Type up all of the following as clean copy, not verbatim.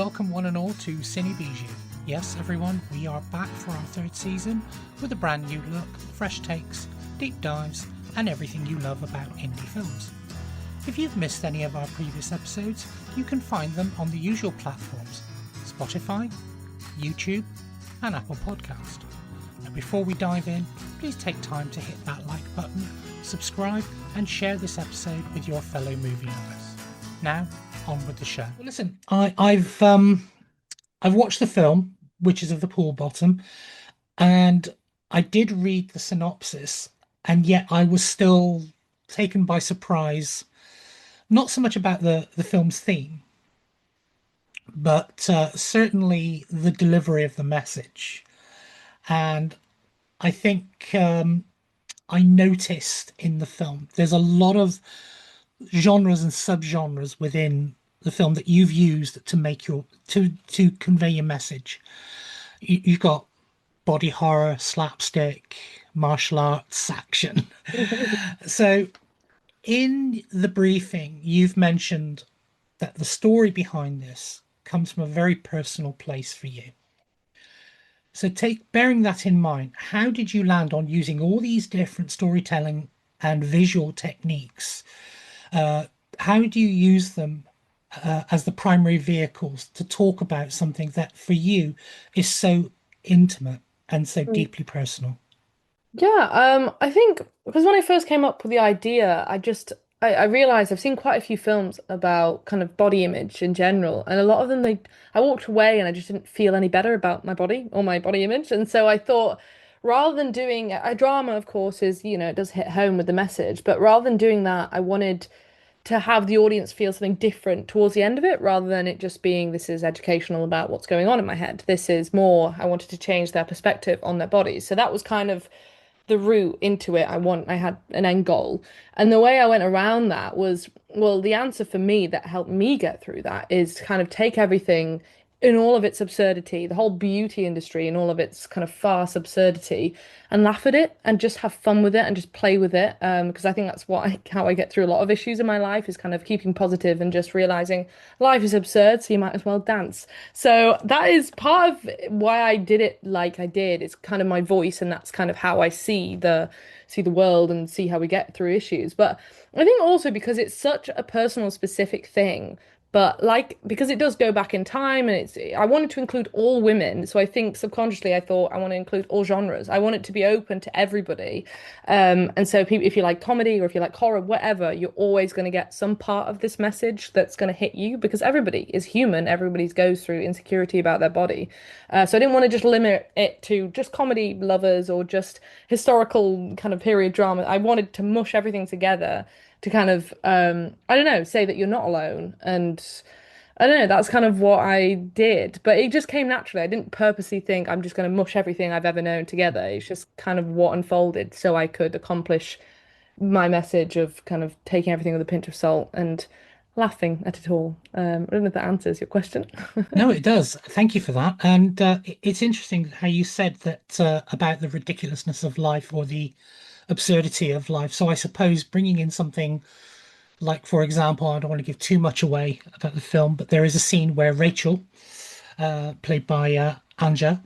welcome one and all to Cine Bijou. Yes, everyone, we are back for our third season with a brand new look, fresh takes, deep dives, and everything you love about indie films. If you've missed any of our previous episodes, you can find them on the usual platforms, Spotify, YouTube, and Apple Podcast. And before we dive in, please take time to hit that like button, subscribe, and share this episode with your fellow movie lovers. Now, on with the show. Well, listen, I've watched the film, Witches of the Pool Bottom, and I did read the synopsis, and yet I was still taken by surprise. Not so much about the film's theme, but certainly the delivery of the message. And I think I noticed in the film there's a lot of genres and subgenres within the film that you've used to make your to convey your message. You've got body horror, slapstick, martial arts, action. So in the briefing, you've mentioned that the story behind this comes from a very personal place for you. So bearing that in mind, how did you land on using all these different storytelling and visual techniques? How do you use them as the primary vehicles to talk about something that for you is so intimate and so deeply personal? Yeah, I think because when I first came up with the idea, I realized I've seen quite a few films about kind of body image in general, and a lot of them I walked away and I just didn't feel any better about my body or my body image, and so I thought rather than doing a drama, of course, it does hit home with the message, but rather than doing that, I wanted to have the audience feel something different towards the end of it, rather than it just being this is educational about what's going on in my head. This is more, I wanted to change their perspective on their bodies. So that was kind of the route into it. I had an end goal. And the way I went around that was, well, the answer for me that helped me get through that is to kind of take everything in all of its absurdity, the whole beauty industry in all of its kind of farce absurdity, and laugh at it and just have fun with it and just play with it. Because I think that's how I get through a lot of issues in my life is kind of keeping positive and just realizing life is absurd, so you might as well dance. So that is part of why I did it like I did. It's kind of my voice, and that's kind of how I see the world and see how we get through issues. But I think also because it's such a personal, specific thing. But like because it does go back in time and I wanted to include all women. So I think subconsciously I thought I want to include all genres. I want it to be open to everybody. And so people, if you like comedy or if you like horror, whatever, you're always going to get some part of this message that's going to hit you because everybody is human. Everybody goes through insecurity about their body. So I didn't want to just limit it to just comedy lovers or just historical kind of period drama. I wanted to mush everything together to kind of I don't know, say that you're not alone. And I don't know, that's kind of what I did. But it just came naturally. I didn't purposely think I'm just going to mush everything I've ever known together. It's just kind of what unfolded so I could accomplish my message of kind of taking everything with a pinch of salt and laughing at it all. I don't know if that answers your question. No, it does. Thank you for that. And it's interesting how you said that about the ridiculousness of life or the absurdity of life. So I suppose bringing in something like, for example, I don't want to give too much away about the film, but there is a scene where Rachel, played by Anja,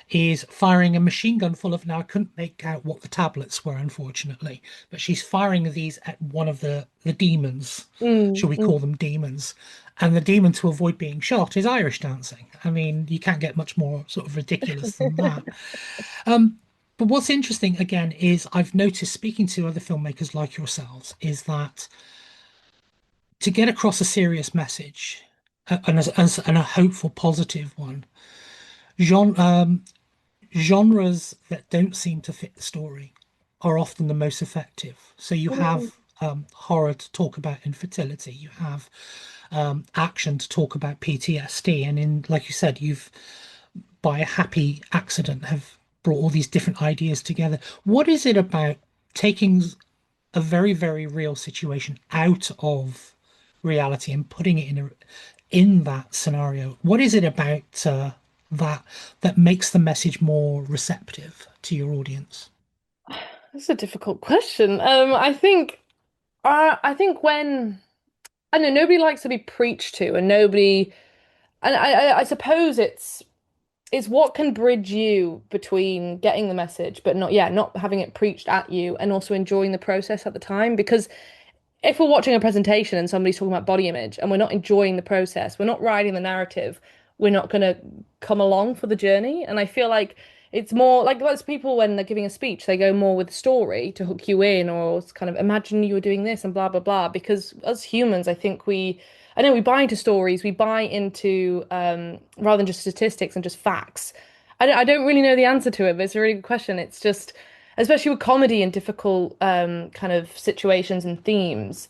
is firing a machine gun full of, now I couldn't make out what the tablets were, unfortunately, but she's firing these at one of the demons. Shall Mm, we mm. call them demons? And the demon, to avoid being shot, is Irish dancing. I mean, you can't get much more sort of ridiculous than that. But what's interesting again is I've noticed speaking to other filmmakers like yourselves is that to get across a serious message and a hopeful, positive one, genre, genres that don't seem to fit the story are often the most effective. So you Mm. have horror to talk about infertility, you have action to talk about PTSD, and in, like you said, you've by a happy accident have brought all these different ideas together. What is it about taking a very, very real situation out of reality and putting it in that scenario? What is it about that makes the message more receptive to your audience? That's a difficult question. I think when I don't know, nobody likes to be preached to, and nobody. And I suppose it's what can bridge you between getting the message, but not, yeah, not having it preached at you and also enjoying the process at the time. Because if we're watching a presentation and somebody's talking about body image and we're not enjoying the process, we're not riding the narrative, we're not going to come along for the journey. And I feel like it's more like lots of people when they're giving a speech, they go more with story to hook you in or kind of imagine you were doing this and blah, blah, blah. Because as humans, I think I know we buy into stories, we buy into rather than just statistics and just facts. I don't really know the answer to it, but it's a really good question. It's just, especially with comedy and difficult kind of situations and themes,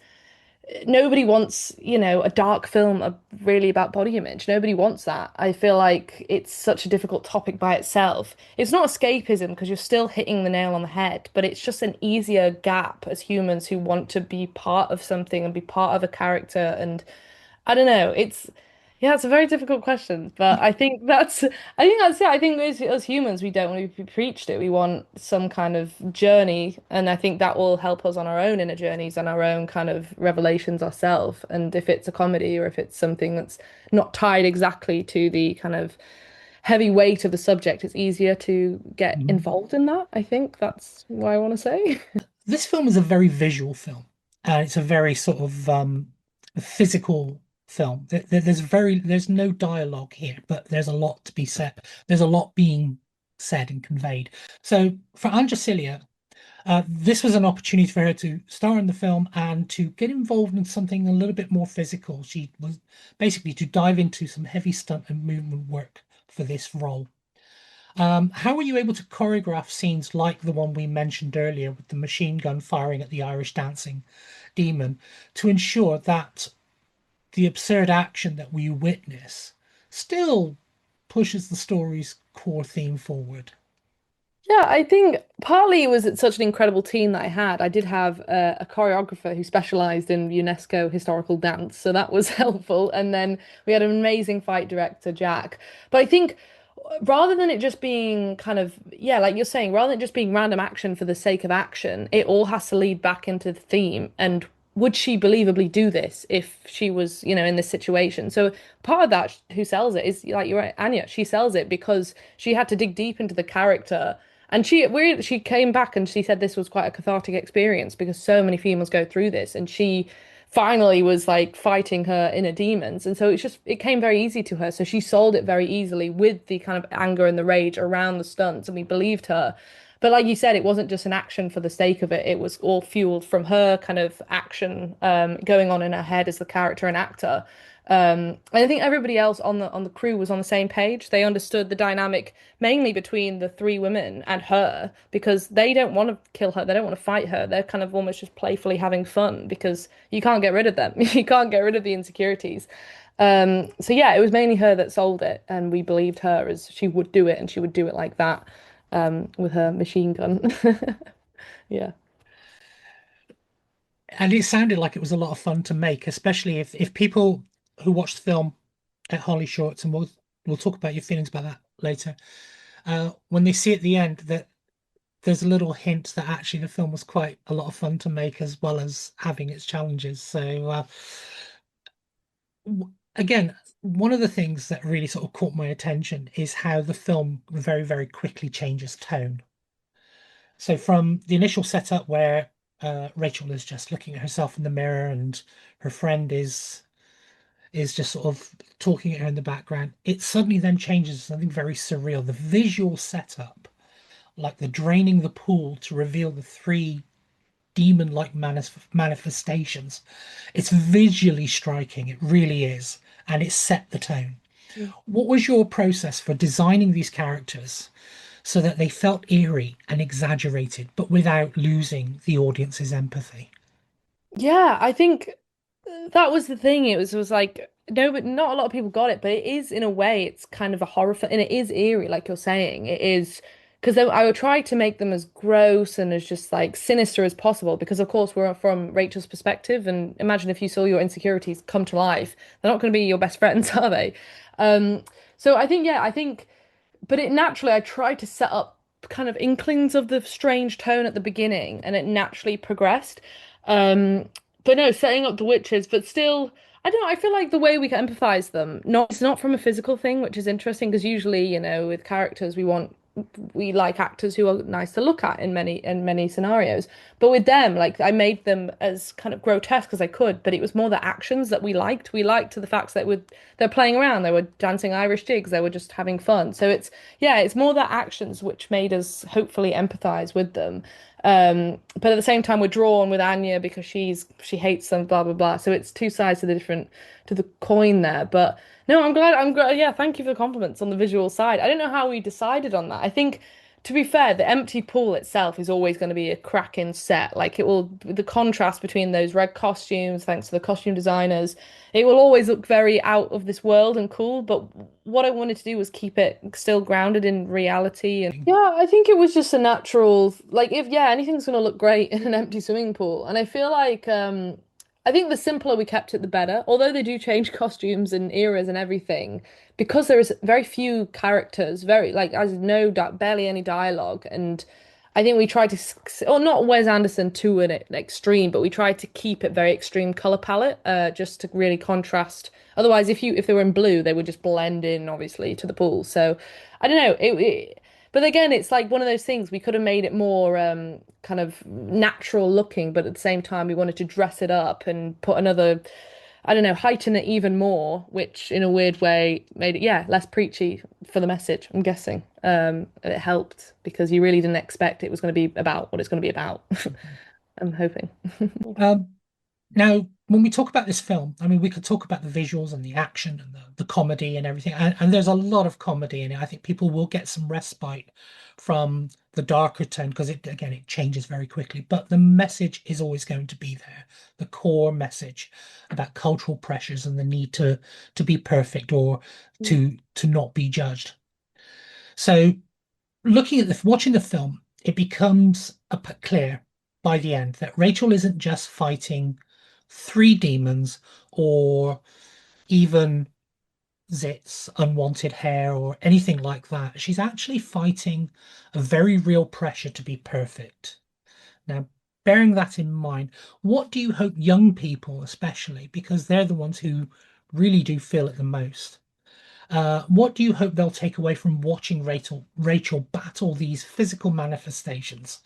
nobody wants, a dark film really about body image. Nobody wants that. I feel like it's such a difficult topic by itself. It's not escapism because you're still hitting the nail on the head, but it's just an easier gap as humans who want to be part of something and be part of a character. And I don't know. Yeah, it's a very difficult question, but I think that's it. I think as humans, we don't want to be preached it. We want some kind of journey, and I think that will help us on our own inner journeys and our own kind of revelations ourselves. And if it's a comedy or if it's something that's not tied exactly to the kind of heavy weight of the subject, it's easier to get Mhm. involved in that. I think that's what I want to say. This film is a very visual film. It's a very sort of physical film. There's no dialogue here, but there's a lot to be said. There's a lot being said and conveyed. So for Anja Cilia, this was an opportunity for her to star in the film and to get involved in something a little bit more physical. She was basically to dive into some heavy stunt and movement work for this role. How were you able to choreograph scenes like the one we mentioned earlier with the machine gun firing at the Irish dancing demon to ensure that the absurd action that we witness still pushes the story's core theme forward? Yeah, I think partly it was such an incredible team that I had. I did have a choreographer who specialized in UNESCO historical dance, so that was helpful. And then we had an amazing fight director, Jack. But I think rather than it just being kind of, yeah, like you're saying, rather than it just being random action for the sake of action, it all has to lead back into the theme. And would she believably do this if she was, in this situation? So part of that, who sells it is like you're right, Anya. She sells it because she had to dig deep into the character and she came back and she said this was quite a cathartic experience because so many females go through this, and she finally was like fighting her inner demons, and so it came very easy to her. So she sold it very easily with the kind of anger and the rage around the stunts, and we believed her. But like you said, it wasn't just an action for the sake of it. It was all fueled from her kind of action going on in her head as the character and actor. And I think everybody else on the crew was on the same page. They understood the dynamic mainly between the three women and her because they don't want to kill her. They don't want to fight her. They're kind of almost just playfully having fun because you can't get rid of them. You can't get rid of the insecurities. So yeah, it was mainly her that sold it, and we believed her as she would do it, and she would do it like that, with her machine gun. Yeah. And it sounded like it was a lot of fun to make, especially if people who watch the film at Holly Shorts, and we'll talk about your feelings about that later, when they see at the end that there's a little hint that actually the film was quite a lot of fun to make as well as having its challenges. So again, one of the things that really sort of caught my attention is how the film very, very quickly changes tone. So from the initial setup where Rachel is just looking at herself in the mirror and her friend is just sort of talking at her in the background, it suddenly then changes to something very surreal. The visual setup, like the draining the pool to reveal the three demon-like manifestations, it's visually striking. It really is, and it set the tone. What was your process for designing these characters so that they felt eerie and exaggerated, but without losing the audience's empathy? Yeah, I think that was the thing. It was like no, but not a lot of people got it. But it is in a way, it's kind of a horror film, and it is eerie, like you're saying. It is because I would try to make them as gross and as just like sinister as possible. Because of course we're from Rachel's perspective, and imagine if you saw your insecurities come to life, they're not going to be your best friends, are they? Um, so I think yeah, I think but it naturally, I tried to set up kind of inklings of the strange tone at the beginning, and it naturally progressed. Um, but no, setting up the witches, but still, I don't know. I feel like the way we can empathize them, it's not from a physical thing, which is interesting because usually, with characters, we like actors who are nice to look at in many scenarios. But with them, like I made them as kind of grotesque as I could, but it was more the actions that we liked. We liked the facts that they're playing around, they were dancing Irish jigs, they were just having fun. So it's more the actions which made us hopefully empathize with them. But at the same time, we're drawn with Anya because she hates them, blah blah blah. So it's two sides to the coin there. But no, I'm glad. I'm glad. Yeah, thank you for the compliments on the visual side. I don't know how we decided on that. I think, to be fair, the empty pool itself is always going to be a cracking set. Like it will, the contrast between those red costumes, thanks to the costume designers, it will always look very out of this world and cool. But what I wanted to do was keep it still grounded in reality. And yeah, I think it was just a natural, like if yeah, anything's going to look great in an empty swimming pool. And I feel like I think the simpler we kept it, the better. Although they do change costumes and eras and everything, because there is very few characters, very like as no barely any dialogue, and I think we tried to, or not Wes Anderson to an extreme, but we tried to keep it very extreme color palette, just to really contrast. Otherwise, if they were in blue, they would just blend in, obviously, to the pool. So I don't know. But again, it's like one of those things we could have made it more kind of natural looking, but at the same time, we wanted to dress it up and put another, I don't know, heighten it even more, which in a weird way made it, yeah, less preachy for the message, I'm guessing. It helped because you really didn't expect it was going to be about what it's going to be about. I'm hoping. Um, Now, when we talk about this film, I mean, we could talk about the visuals and the action and the comedy and everything. And there's a lot of comedy in it. I think people will get some respite from the darker tone because it changes very quickly. But the message is always going to be there. The core message about cultural pressures and the need to be perfect or to not be judged. So looking at watching the film, it becomes clear by the end that Rachel isn't just fighting three demons or even zits, unwanted hair, or anything like that. She's actually fighting a very real pressure to be perfect. Now, bearing that in mind, what do you hope young people, especially, because they're the ones who really do feel it the most? What do you hope they'll take away from watching Rachel battle these physical manifestations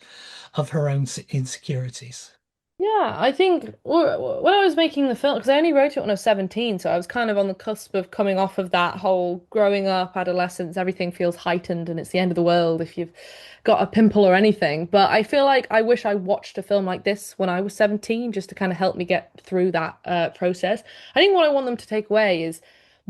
of her own insecurities? Yeah, I think when I was making the film, because I only wrote it when I was 17, so I was kind of on the cusp of coming off of that whole growing up, adolescence, everything feels heightened and it's the end of the world if you've got a pimple or anything. But I feel like I wish I watched a film like this when I was 17 just to kind of help me get through that process. I think what I want them to take away is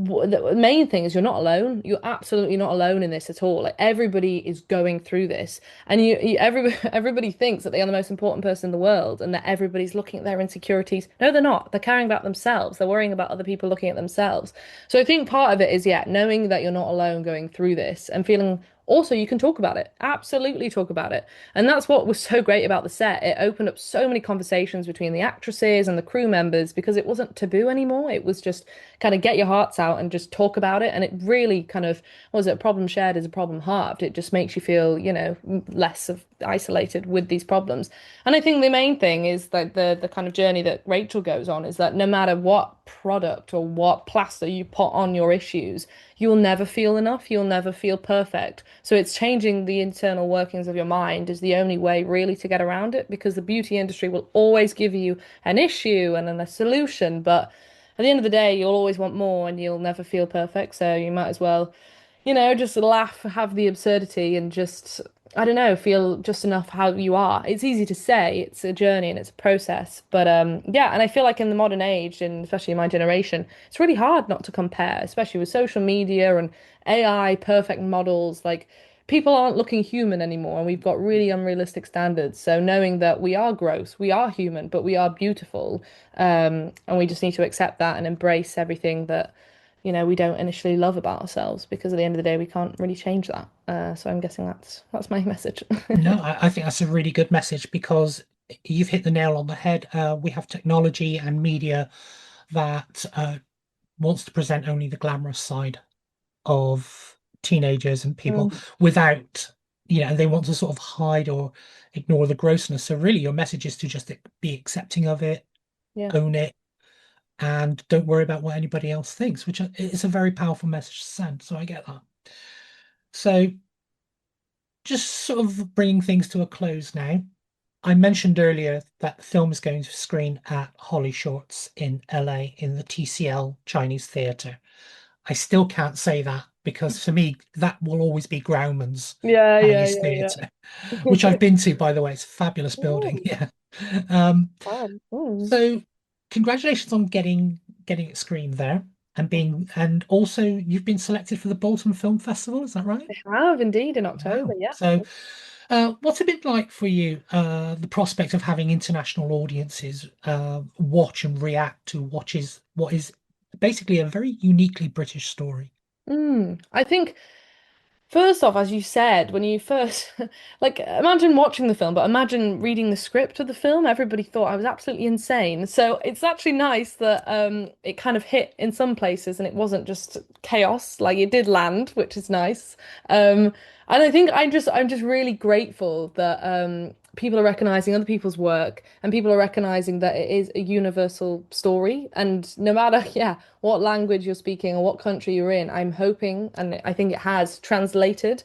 the main thing is you're not alone. You're absolutely not alone in this at all. Like everybody is going through this, and everybody thinks that they are the most important person in the world, and that everybody's looking at their insecurities. No, they're not. They're caring about themselves. They're worrying about other people looking at themselves. So I think part of it is, yeah, knowing that you're not alone going through this and feeling also you can talk about it. Absolutely talk about it. And that's what was so great about the set. It opened up so many conversations between the actresses and the crew members because it wasn't taboo anymore. It was just kind of get your hearts out and just talk about it. And it really kind of was it a problem shared is a problem halved. It just makes you feel, less of isolated with these problems. And I think the main thing is that the kind of journey that Rachel goes on is that no matter what product or what plaster you put on your issues, you'll never feel enough. You'll never feel perfect. So it's changing the internal workings of your mind is the only way really to get around it because the beauty industry will always give you an issue and then a solution, but at the end of the day, you'll always want more and you'll never feel perfect. So you might as well, just laugh, have the absurdity and just, I don't know, feel just enough how you are. It's easy to say, it's a journey and it's a process. But yeah, and I feel like in the modern age, and especially in my generation, it's really hard not to compare, especially with social media and AI perfect models. Like people aren't looking human anymore, and we've got really unrealistic standards. So knowing that we are gross, we are human, but we are beautiful, and we just need to accept that and embrace everything that we don't initially love about ourselves because at the end of the day we can't really change that. So I'm guessing that's my message. No, I think that's a really good message because you've hit the nail on the head. We have technology and media that wants to present only the glamorous side of teenagers and people Mm, without, they want to sort of hide or ignore the grossness. So really, your message is to just be accepting of it, yeah. own it, and don't worry about what anybody else thinks, which is a very powerful message to send. So I get that. So just sort of bringing things to a close now. I mentioned earlier that the film is going to screen at HollyShorts in LA in the TCL Chinese Theatre. I still can't say that because for me, that will always be Grauman's Yeah, yeah, Chinese yeah, Theatre, which yeah. I've been to, by the way. It's a fabulous building. Oh, Yeah. Um, fun. Mm. so congratulations on getting it screened there and also you've been selected for the Bolton Film Festival, is that right? I have indeed in October, Wow. yeah. So what's it been like for you, the prospect of having international audiences watch and react to what is basically a very uniquely British story? I think first off, as you said, when you first, like, imagine watching the film, but imagine reading the script of the film. Everybody thought I was absolutely insane. So it's actually nice that it kind of hit in some places and it wasn't just chaos. Like it did land, which is nice. Um, and I think I'm just really grateful that people are recognizing other people's work and people are recognizing that it is a universal story. And no matter, yeah, what language you're speaking or what country you're in, I'm hoping, and I think it has translated,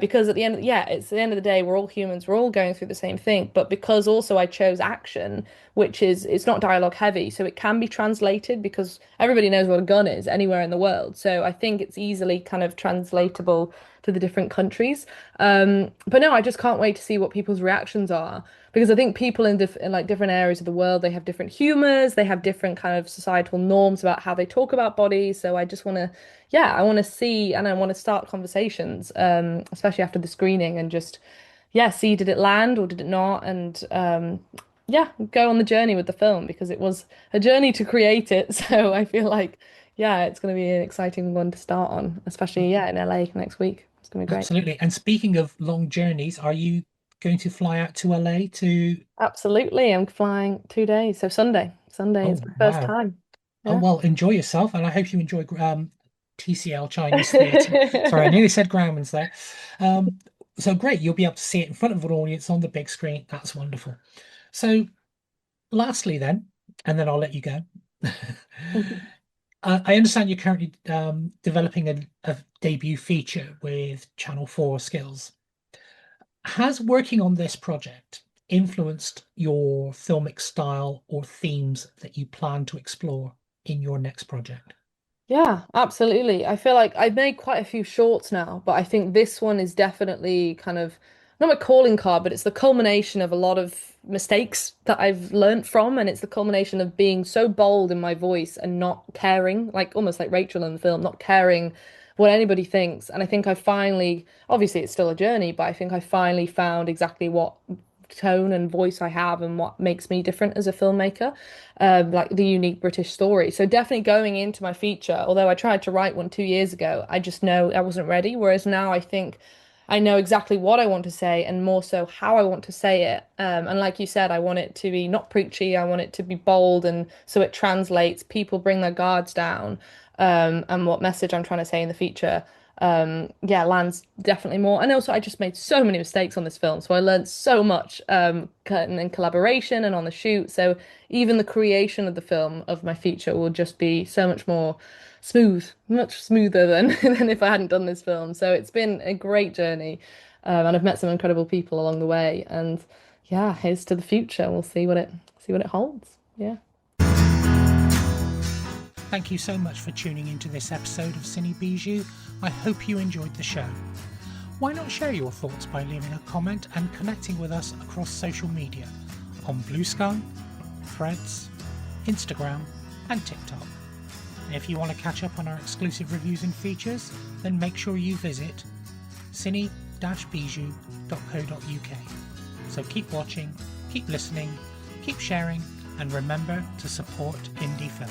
because at the end, yeah, it's the end of the day, we're all humans, we're all going through the same thing. But because also I chose action, which is it's not dialogue heavy, so it can be translated because everybody knows what a gun is anywhere in the world. So I think it's easily kind of translatable to the different countries. But no, I just can't wait to see what people's reactions are because I think people in like different areas of the world, they have different humors, they have different kind of societal norms about how they talk about bodies. So I just want to, yeah, I want to see and I want to start conversations, especially after the screening and just, yeah, see did it land or did it not, and yeah, go on the journey with the film because it was a journey to create it. So I feel like, yeah, it's going to be an exciting one to start on, especially yeah in LA next week. It's going to be great. Absolutely. And speaking of long journeys, are you going to fly out to LA to? Absolutely. I'm flying 2 days. So Sunday. Sunday is Oh, my first wow. time. Oh, Yeah. well, enjoy yourself, and I hope you enjoy TCL Chinese Theatre. Sorry, I nearly said Grauman's there. Um, so great, you'll be able to see it in front of an audience on the big screen. That's wonderful. So, lastly, then, and then I'll let you go. I understand you're currently developing a debut feature with Channel 4 Skills. Has working on this project influenced your filmic style or themes that you plan to explore in your next project? Yeah, absolutely. I feel like I've made quite a few shorts now, but I think this one is definitely kind of not my calling card, but it's the culmination of a lot of mistakes that I've learned from, and it's the culmination of being so bold in my voice and not caring, like almost like Rachel in the film, not caring what anybody thinks. And I think I finally, obviously it's still a journey, but I think I finally found exactly what tone and voice I have and what makes me different as a filmmaker, like the unique British story. So definitely going into my feature, although I tried to write one 2 years ago, I just know I wasn't ready. Whereas now I think I know exactly what I want to say and more so how I want to say it. And like you said, I want it to be not preachy. I want it to be bold, and so it translates. People bring their guards down, and what message I'm trying to say in the feature yeah, lands definitely more. And also, I just made so many mistakes on this film, so I learned so much in collaboration and on the shoot. So even the creation of the film of my feature will just be so much more smooth, much smoother than than if I hadn't done this film. So it's been a great journey, and I've met some incredible people along the way. And yeah, here's to the future. We'll see what it holds. Yeah. Thank you so much for tuning into this episode of Cine Bijou. I hope you enjoyed the show. Why not share your thoughts by leaving a comment and connecting with us across social media on Blue Sky, Threads, Instagram, and TikTok. And if you want to catch up on our exclusive reviews and features, then make sure you visit cine-bijou.co.uk. So keep watching, keep listening, keep sharing, and remember to support indie film.